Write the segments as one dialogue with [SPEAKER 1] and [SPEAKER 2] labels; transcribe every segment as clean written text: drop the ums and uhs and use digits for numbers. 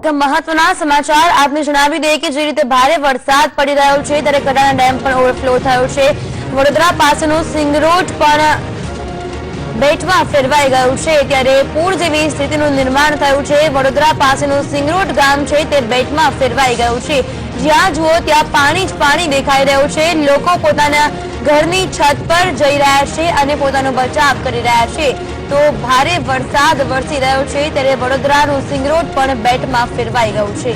[SPEAKER 1] મહત્વના સમાચાર આપને જણાવી દઈએ કે જે રીતે ભારે વરસાદ પડી રહ્યો છે ત્યારે કડાણા ડેમ પણ ઓવરફ્લો થયો છે। વડોદરા પાસેનું સિંગરોટ પણ બેટમાં ફેરવાઈ ગયું છે ત્યારે પૂર જેવી સ્થિતિનું નિર્માણ થયું છે। વડોદરા પાસેનું સિંગરોટ ગામ છે તે બેટમાં ફેરવાઈ ગયું છે। જ્યાં જુઓ ત્યાં પાણી જ પાણી દેખાઈ રહ્યું છે। લોકો પોતાના ઘરની છત પર જઈ રહ્યા છે અને પોતાનો બચાવ કરી રહ્યા છે। તો ભારે વરસાદ વરસી રહ્યો છે ત્યારે વડોદરાનું સિંગરોટ પણ બેટમાં ફેરવાઈ ગયું છે।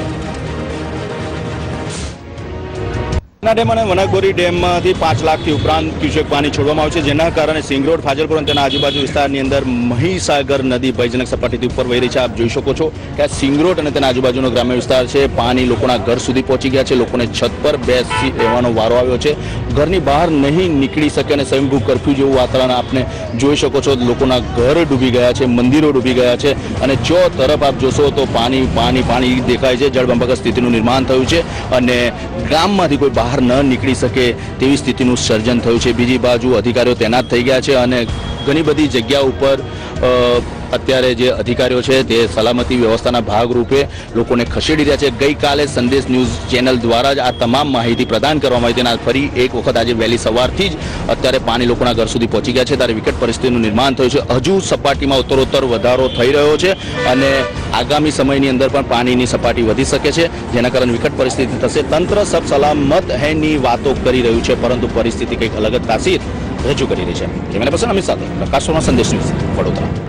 [SPEAKER 2] ડેમ અને વનાકબોરી ડેમમાંથી 5 લાખથી ઉપરાંત ક્યુસેક પાણી છોડવામાં આવ્યું છે, જેના કારણે સિંગરોડ, ફાજલપુર અને તેના આજુબાજુ વિસ્તારની અંદર મહીસાગર નદી ભયજનક સપાટીથી ઉપર વહી રહી છે। આપ જોઈ શકો છો કે આ સિંગરોડ અને તેના આજુબાજુનો ગ્રામ્ય વિસ્તાર છે। પાણી લોકોના ઘર સુધી પહોંચી ગયા છે। લોકોને છત પર બેસી રહેવાનો વારો આવ્યો છે। ઘરની બહાર નહીં નીકળી શકે અને સ્વયંભૂ કર્ફ્યુ જેવું વાતાવરણ આપને જોઈ શકો છો। લોકોના ઘર ડૂબી ગયા છે, મંદિરો ડૂબી ગયા છે અને ચો તરફ આપ જોશો તો પાણી પાણી પાણી દેખાય છે। જળબંબાકાર સ્થિતિનું નિર્માણ થયું છે અને ગામમાંથી કોઈ બહાર ન નીકળી શકે તેવી સ્થિતિનું સર્જન થયું છે। બીજી બાજુ અધિકારીઓ તૈનાત થઈ ગયા છે અને ઘણી બધી જગ્યા ઉપર અત્યારે જે અધિકારીઓ છે તે સલામતી વ્યવસ્થાના ભાગરૂપે લોકોને ખસેડી રહ્યા છે। ગઈકાલે સંદેશ ન્યૂઝ ચેનલ દ્વારા જ આ તમામ માહિતી પ્રદાન કરવામાં આવી તેના ફરી એક વખત આજે વહેલી સવારથી જ અત્યારે પાણી લોકોના ઘર સુધી પહોંચી ગયા છે ત્યારે વિકટ પરિસ્થિતિનું નિર્માણ થયું છે। હજુ સપાટીમાં ઉત્તરોત્તર વધારો થઈ રહ્યો છે અને આગામી સમયની અંદર પણ પાણીની સપાટી વધી શકે છે, જેના કારણે વિકટ પરિસ્થિતિ થશે। તંત્ર સબ સલામત હૈની વાતો કરી રહ્યું છે, પરંતુ પરિસ્થિતિ કંઈક અલગ જ તાસીર રજૂ કરી રહી છે। કેમેરા પર્સન અમિત સાથે પ્રકાશ શર્મા, સંદેશ ન્યૂઝ, વડોદરા।